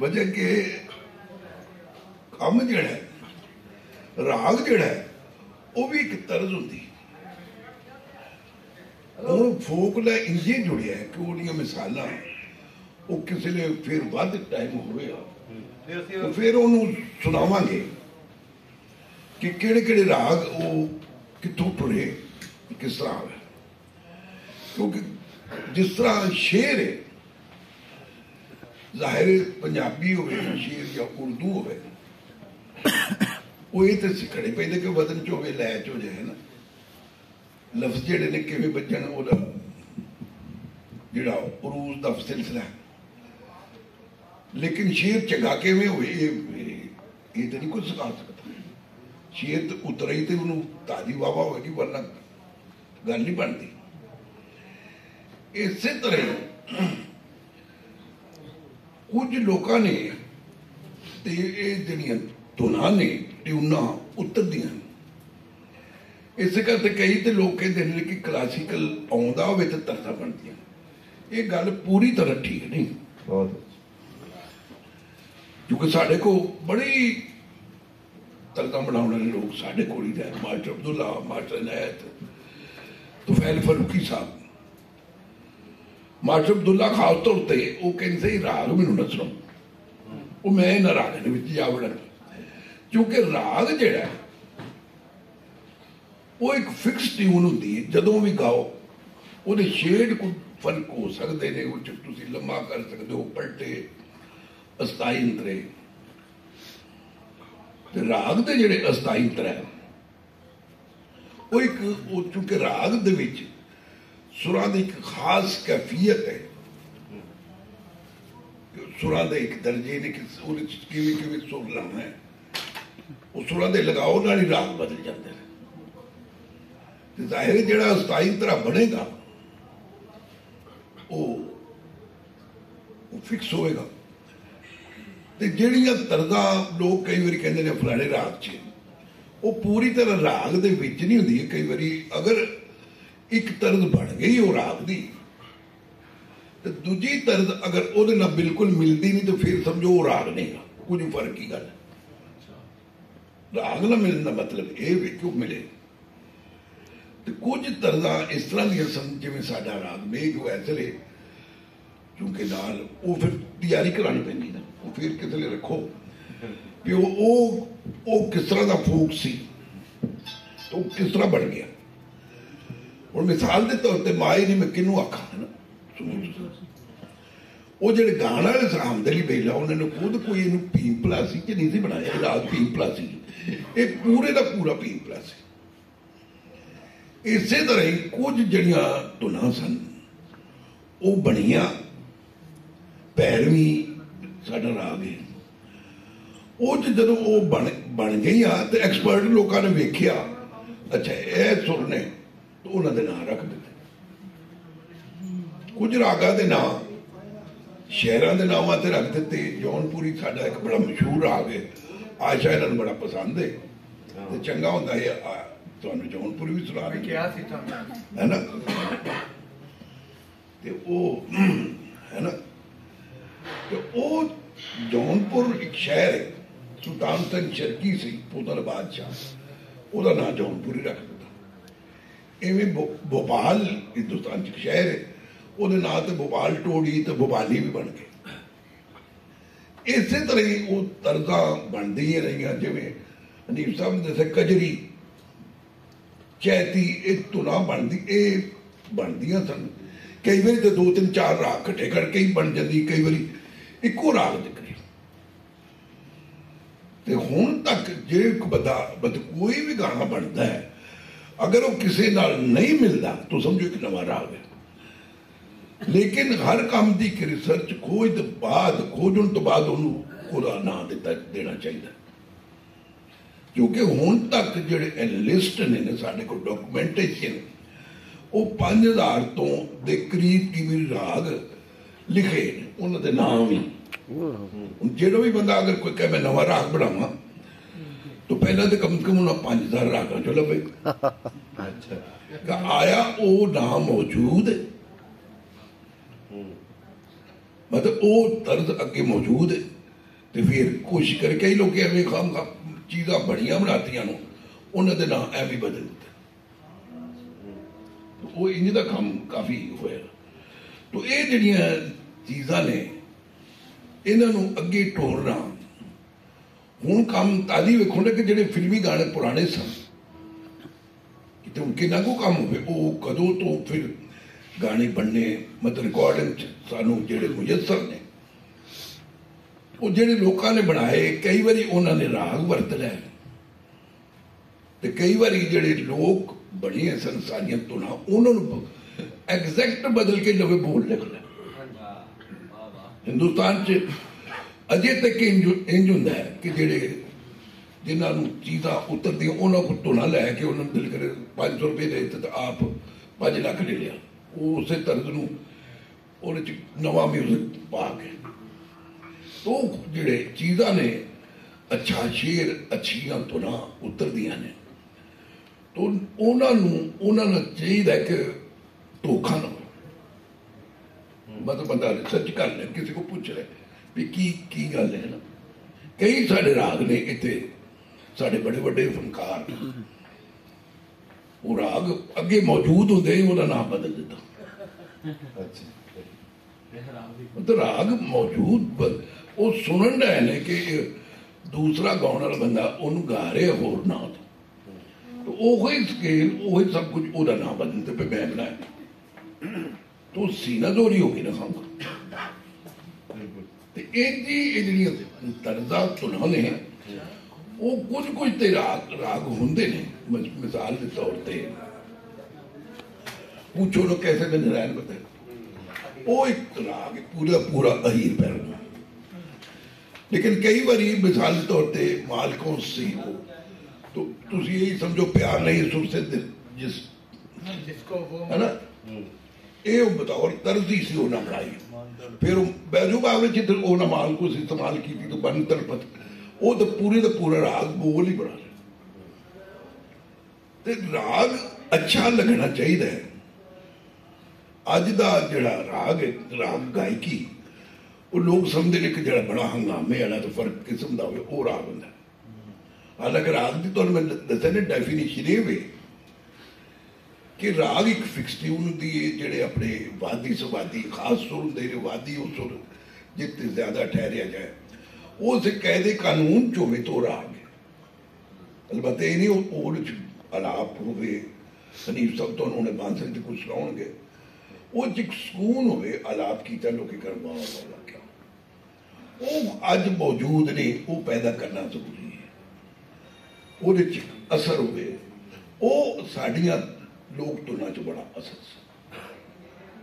वजह के काम जिहड़ा राग जिहड़ा वो भी एक तर्ज होंदी फोक नाल इंजे जुड़िया है कि उहदियां मिसालां वो किसी ने फिर वध टाइम होवेगा तो फिर उन्होंने सुनावांगे कि किहड़े किहड़े राग वो कित्थों टुरे किस तरह है क्योंकि जिस तरह शेर है जाहिर पंजाबी हो शेर या उर्दू हो वो ये तो सीखने पैंदे कि वदन च होवे लै च हो जाए ना लफ्ज जिहड़े ने किवें बजण ओहदा जिहड़ा उरूज दा सिलसिला लेकिन शेर चंगा किवें होवे ये तो नहीं कुछ सिखा सकता शेर तो उतरा ही तो उन्होंने ताजी वाह होगी वरना गल नहीं बनती इस तरह कुछ लोगों ने जड़ियां धुनां ने ट्यूनां उतरदियां इस करके कई तो लोग कहते हैं कि क्लासिकल आउंदा होवे ते तरसा बनदियां ये गल पूरी तरह ठीक नहीं क्योंकि साढ़े को बड़ी तरसा बनाने वाले लोग साढ़े को ही रहे मास्टर अब्दुल्ला मास्टर इनायत तुफैल फरूकी साहब मास्टर अब्दुल्ला खास तौर पर वो कहते ही राग मैनू नसणो वो मैं इन्हां राग दे विच जा वड़ां क्योंकि राग जिहड़ा वो एक फिक्स ट्यून होंदी है जदों भी गाओ वो शेड कोई फर्क हो सकते हैं वो तुसीं लम्मा कर सकते हो पलटे अस्थाई अंतरे राग दे जिहड़े अस्थाई अंतर है वो एक चूंकि राग दे विच सुरां दी एक खास कैफियत है सुरां दे एक दर्जे ने कि किवें किवें सुर लाना है वो सुरां दे लगाओ नाल ही राग बदल जाते हैं जाहिर जिहड़ा अस्थाई अंतरा बनेगा वो फिक्स होएगा ते जिहड़ियां तरज़ां लोग कई बारी कहंदे ने फलाणे राग च वो पूरी तरह राग दे विच नहीं हुंदी कई बारी अगर एक तरज बन गई वो राग दी तो दूजी तरज अगर उहदे नाल बिल्कुल मिलती नहीं तो फिर समझो वो राग नहीं कुछ फर्क की गल राग ना मिलने का मतलब ये भी क्यों मिले तो कुछ तरजा इस तरह दी सन जिवें साडा राग मेघ वैसले क्योंकि नाल वो फिर तैयारी करानी पैंदी ना वो फिर किसले रखो भी वो किस तरह का फूक सी तो किस तरह बन गया और मिसाल के तौर पर माए नहीं मैं किनू आखा है ना वो जो गाने वाले सराम दली बेला उन्होंने खुद कोई इनू पींपला सी कि नहीं सी बनाया राग पींपला सी ये पूरे का पूरा पींपला सी इसे तरह ही कुछ जड़ियां धुनां सन वो बनिया पैरवी साडा राग है वो जो वो बन गई तो एक्सपर्ट लोगों ने वेख्या अच्छा यह सुर ने तो उन्होंने नाम रख दिते कुछ रागां दे नाम शहरों के नाम से रख दिते जौनपुरी साडा एक बड़ा मशहूर राग है आशा इन्होंने बड़ा पसंद है तो चंगा होंदा है तुहानू जौनपुरी भी सुना है ना ते वो है ना तो वो जौनपुर एक शहर है सुल्तान सिंह शर्की सी पुत्र बादशाह ਉਹਦਾ नाम जौनपुरी रख दिता इवें भोपाल हिंदुस्तान च शहर है ਉਹਦੇ ਨਾਂ ਤੇ भोपाल टोड़ी तो भोपाली भी बन गए इसे तरह ही वो तर्जा बनदियां रही जिवें हनीफ साहब ने दस्सिया कजरी चैती एक धुना बनदियां सन कई बार तो 2-3-4 राग कट्ठे करके ही बन जाती कई बार इको राग निकले तो हुण तक जे कोई भी गाना बनता है अगर वो किसी नाल नहीं मिलता तो समझो एक नवा राग है लेकिन हर काम की एक रिसर्च खोज खोजन तो बाद उन्होंने नाम देना चाहिए क्योंकि हुण तक जिहड़े एनालिस्ट ने साडे कोल डॉक्यूमेंटेशन वो 5000 तो दे करीब की भी राग लिखे उन्होंने नाम ही जो भी बंदा अगर कोई कहे मैं नवा राग बनावा तो पहला तो कम से कम उन्हें 5000 रागा चो लभे अच्छा आया वो नाम मौजूद है मतलब वो तर्ज अगे मौजूद है तो फिर कोशिश कर कई लोग एवं खाम खा चीज़ां बड़ियां बनातियां उन्होंने नाम एवं बदल दिता, तो वो इंज का काम काफ़ी होया। तो ये जड़ियां चीज़ां ने इन्हों अगे टोरना हूँ काम ताली वेखो ना कि जो फिल्मी गाने पुराने सन कि उनके ना को काम हो कदों तो फिर गाने बनने मतलब रिकॉर्डिंग सानू जेडे मुयसर ने वो जेडे लोगों ने बनाए कई बारी उन्होंने राग वरत लिया तो कई बारी जेडे लोग बने सन सारियां धुनां उन्होंने एग्जैक्ट बदल के नवे बोल लिख लिया। हिंदुस्तान च अजे तक इंज होंदा है कि जेडे जिन्होंने चीज़ां उतरदियां उन्होंने को धुना लैके उन्होंने दिल करे 500 रुपये दे दिते तो आप 5 लाख ले लिया, उस तर्ज न नवा म्यूजिक पा के तो जेडे चीज़ां ने अच्छा शेर अच्छियां धुना उतरदियां ने तो उन्होंने चाहिए कि धोखा ना हो, मतलब बंदा सच कर ले किसी को पूछ ले भी की गल है ना। कई साढ़े राग ने इतने साढ़े बड़े बड़े फनकार वो राग अगे मौजूद होंगे ही उन्होंने नाम बदल दिता। तो राग मौजूद वो सुनन रहे ने कि दूसरा गाने वाला बंदा उन्होंने गा रहा होर ना तो वही स्केल वही सब कुछ वो नाम बदलते पे मैं बनाया तो सीना जोरी होगी ना खाऊंगा। जी तर्जा धुना ने वो कुछ तो राग होंगे ने मिसाल के तौर पर पूछो लोग कैसे में नारायण बताए वो एक राग पूरा पूरा अहीर पैर लेकिन कई बार मिसाल के तौर पर मालकों से हो तो तुम यही समझो प्यार नहीं सुर से जिस है ना ये बतौर तर्जी से उन्हें बनाई फिर बैजू बावले चित्र उन्हें माल को इस्तेमाल की तो बन तलपत वो तो पूरा राग बोल ही बना ते राग अच्छा लगना चाहिए। अज का जड़ा राग है राग गायकी वो लोग समझते हैं कि जरा बड़ा हंगामे वाला तो फर्क किस्म का हो वो राग होंगे। हालांकि राग की तो मैं दसा ना डेफिनेशन ये कि राग एक फिक्स ट्यून होंगी है जेडे अपने वादी सवादी खास सुर होंगे वादी वो सुर जितने ज्यादा ठहरिया जाए वो उस कैदे कानून च होवे तो राग है। अलबत्ते ये नहीं अलाप होवे हनीफ साहब तो उन्होंने बांसुरी से कुछ सुनाउणगे वो एक सुकून होवे अलाप कीता लोग करवा क्या वो अज मौजूद ने वो पैदा करना जरूरी है वो असर होवे वो साड़ियां लोग धुना च बड़ा असर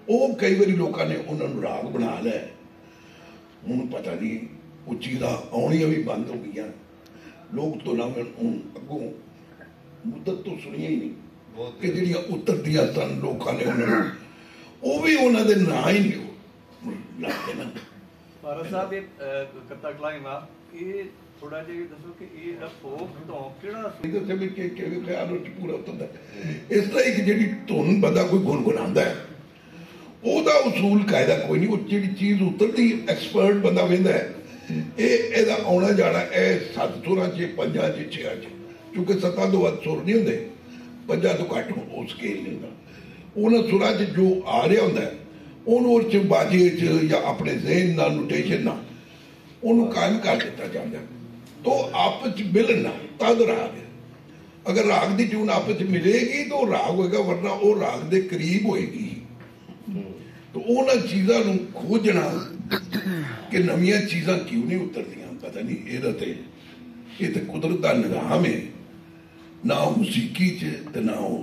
वो कई बार लोगों ने उन्होंने राग बना लिया हूँ पता नहीं वो चीज़ां आनिया भी बंद हो गई लोग धुना हूँ अगों मुद्दत तो सुनिया ही नहीं कि जड़ियाँ उतरदियां सन लोगों ने उन्होंने वो भी उन्होंने ना ही नहीं लगते ना। भारत साहब ये कत्ता क्लाइम ये थोड़ा जिहा दसो कि ये फोक तो किहड़ा भी के ख्याल पूरा उतरदा इस तरह एक जिहड़ी धुन बंदा कोई गुनगुनांदा है ਉਹਦਾ उसूल कायदा कोई नहीं वो जिहड़ी चीज़ उतरदी एक्सपर्ट बंदा वेंदा है ये आना जाना ए 7 सुरां च 5 च 6 च क्योंकि 7 तो वध सुर नहीं होंगे 5 तो घट वो स्केल नहीं होंदा उन्होंने सुरां च जो आ रहा होंदा उन्होंने बाजे च या अपने जहन ना नोटेशन ना उन्होंने कायम कर दिता जाता तो आपस मिलना तद राग है। अगर राग की ट्यून आपस मिलेगी तो राग होएगा वरना वो राग के करीब होएगी तो उन्होंने चीज़ों को खोजना कि नवियां चीज़ां क्यों नहीं उतरदियां पता नहीं ये तो कुदरत का निज़ाम है ना मौसीकी च ना वो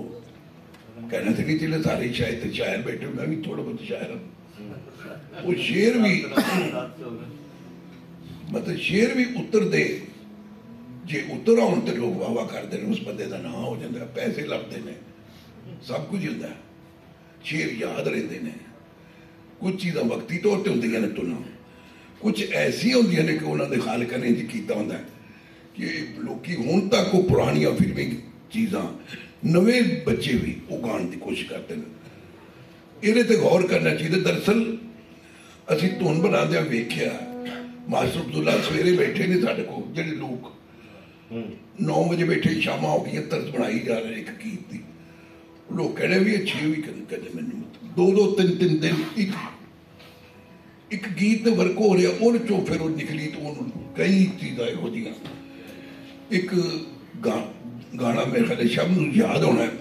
कहना तो नहीं चले सारे शायर बैठे मैं भी थोड़ा बहुत शायर हूँ वो शेर भी मतलब शेर भी उतरते जे उतर आउन तो लोग वाह वाह करते हैं उस बंदे का नाम हो जाता पैसे लभते हैं सब कुछ होता है शेर याद रहते हैं कुछ चीज़ां वक्ती तौर पर होंदियां ने तुना कुछ ऐसियां होंदियां ने कि उन्होंने खालका ने जी कीता होंदा कि लोग हुण तक वो पुरानियां फिल्मी चीज़ां नवे बच्चे भी वो गाने की कोशिश करते हैं ये गौर करना चाहिए। दरअसल असी धुन बनांदे वेख्या मास्टर अब्दुल्ला सवेरे बैठे ने साढ़े को जेडे लोग 9 बजे बैठे शाम हो गई तर्ज बनाई जा रहे एक गीत की लोग कहने भी अच्छी भी कहते मैंने 2-2 3-3 दिन एक गीत वर्क हो रहा और चो फिर वो निकली तो कई चीज़ा यहो जिया एक गाना मेरे ख्याल शब्द में याद होना है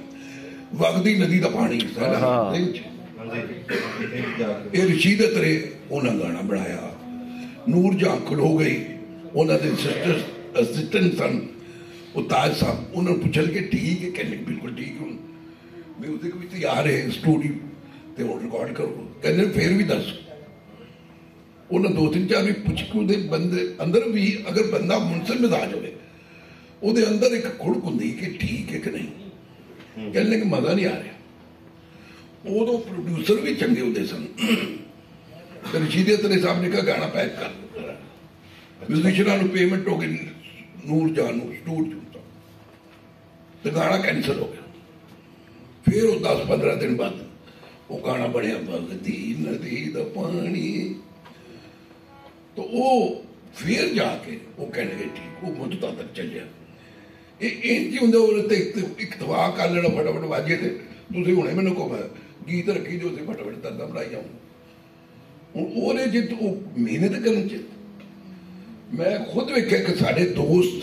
वगदी नदी का पानी ये रशीद अतरे उन्हें गाना बनाया नूर जहाँ खड़ो गई उन्होंने सिस्टर असिस्टेंट सन ताज साहब उन्होंने पूछा कि ठीक है कहने बिल्कुल ठीक हूँ म्यूजिक भी तैयार है स्टूडियो तो रिकॉर्ड करो कहने फिर भी दस उन्हें 2-3-4 भी पूछ के बंदे अंदर भी अगर बंदा मुनसिफ मिजाज होवे ਉਹਦੇ अंदर एक खुड़क होंगी कि ठीक है कि नहीं कहने कि मजा नहीं आ रहा उदो प्रोड्यूसर भी चंगे होते सन रशीद अतरे साहब ने कहा गाना पैक कर म्यूजिशियन पेमेंट हो गई नूर जान स्टूडियो तो गाना कैंसिल हो गया फिर वो 10-15 दिन बाद वो गाना बनया भगती नदी दा पानी तो वो फिर जाके वो कहने लगे ठीक वो मुद्दा तक चलिया इंज होंगे इतफाक कर लेना फटाफट वाजे थे तुम हुणे मैंने कहो गीत रखी जो फटाफट दर्दा बनाई जाऊँ हूँ वो जे मेहनत करने च मैं खुद वेख्या कि साढ़े दोस्त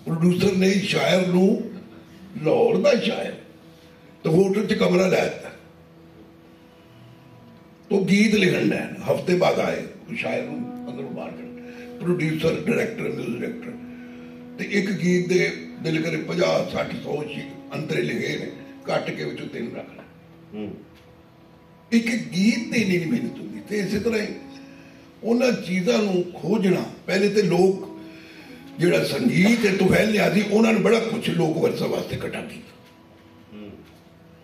प्रोड्यूसर ने शायर नू लाहौर का शायर तो होटल च कमरा लै दिता तो गीत लिखन लैन हफ्ते बाद आए शायर अंदरों बाहर कर प्रोड्यूसर डायरैक्टर म्यूजिक डायरैक्टर तो एक गीत दे दिल करे 50-60-100 अंतरे लिखे ने कट के 3 रख लै एक गीत की नहीं मेहनत होंगी तो इस तरह ही उन्होंने चीज़ों खोजना पहले तो लोग जोड़ा संगीत है तो फैल लिया उन्होंने बड़ा कुछ लोग वर्षा वास्ते इकट्ठा किया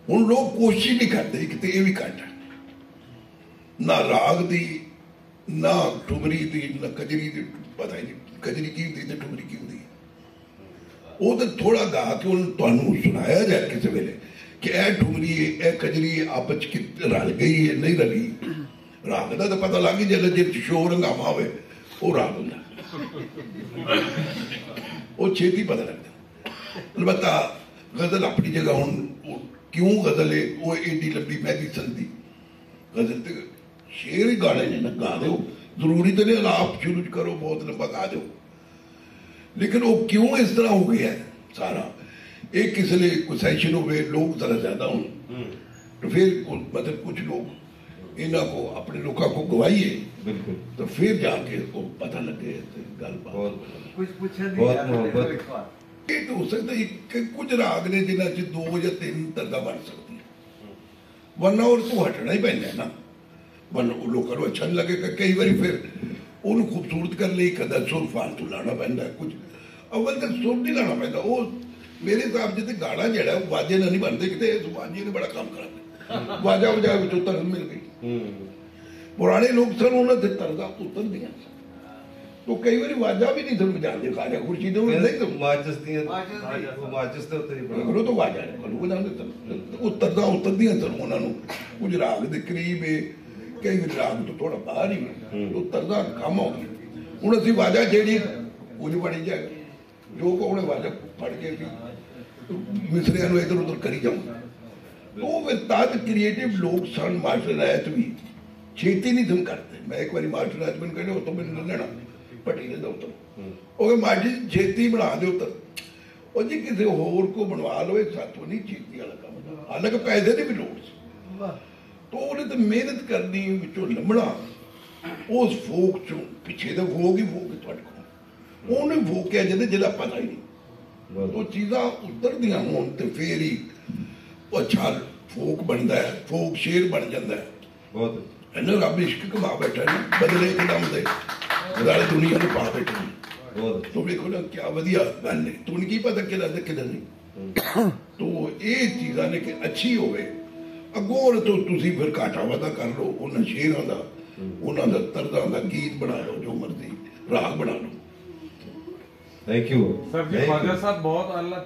हूँ लोग कोशिश नहीं करते कि तो ये भी घट ना राग दी ना ठुमरी दी ना कजरी दी पता ही नहीं कजरी की होंगी तो ठुमरी की होंगी वो तो थोड़ा गा के उन्होंने सुनाया जाए किसी वेले कि यह ठुमरी है कजरी आपस रल गई है नहीं रली राग का तो पता लग ही जो शोर हंगामा हो वो राग होंगे वो छेती पता लगता अलबत्ता गजल अपनी जगह हूँ क्यों गजल है वो एडी लंबी महंगी संदी गजल तो शेर ही गाने ने गा दो जरूरी तो नहीं अलाप शुरू करो बहुत लंबा गा दो लेकिन वो क्यों इस तरह हो गया है सारा एक किसी लिए कोई सेशन हो गए लोग जरा ज्यादा हो तो फिर मतलब कुछ लोग इन्हों को अपने लोगों को गवाइए तो फिर जाके वो पता लगे गलबात ये तो हो सकता है कि कुछ राग ने जिन्हें 2 या 3 दर्दा बन सकती है वरना और तो हटना ही पैदा है ना वरना लोगों को अच्छा नहीं लगेगा कई बार फिर उन्हें खूबसूरत कर लिए कदा सुर फालतू लाना पैदा कुछ अव्वल तक सुर नहीं लाना पैदा वो मेरे हिसाब से गाना जड़ा वाजे नहीं बनते कि वाजे ने बड़ा काम करा वाजा वजा तरज मिल गई पुराने लोग सन उन्होंने तरजा उतर दिया तो कई बार वाजा भी नहीं समझ आते खाने खुर्शीदों में नहीं तो तो वाजा वो तरजा उतर दिया सन उन्होंने कुछ राग के करीब है कई बार राग तो थोड़ा बाहर ही तो तरजा कम हो गई हूँ असं वाजा जी कुछ बनी जाए जो को उन्हें वाजा फड़ के मिसरिया इधर उधर करी जाऊंगा तो फिर तद क्रिएटिव लोग सन मास्टर रायत भी छेती नहीं तुम करते मैं एक बार मास्टर रायत बन कहने तो मैंने लेना भट्टी ने उतर मास्टर छेती बना दे उतर और जी किसी होर को बनवा लो सातों नहीं छेती वाला काम हालांकि पैसे की भी लोड़ तो उन्हें तो मेहनत करनी विचों लंबना उस फोक चो पिछे तो फोक ही फोक थोड़े को उन्हें फोकिया जिन्हें जिला पता ही नहीं तो चीज़ा उतर दिया हो तो फिर ही अच्छा फोक बनता है फोक शेर बन जाता है इन्हें रब इश्क कमा बैठा है बदले एकदम से सारी दुनिया ने पा बैठे तो देखो ना क्या वधिया गल है तो उनकी पता कि नहीं तो ये चीज़ा ने कि अच्छी होवे अगों तो तुसी फिर घाटा वाधा कर लो उन्हें शेरों का उन्होंने तरजा का गीत बना लो जो मर्जी राग बना लो थैंक यू सर जी ख्वाजा साहब बहुत अल्लाह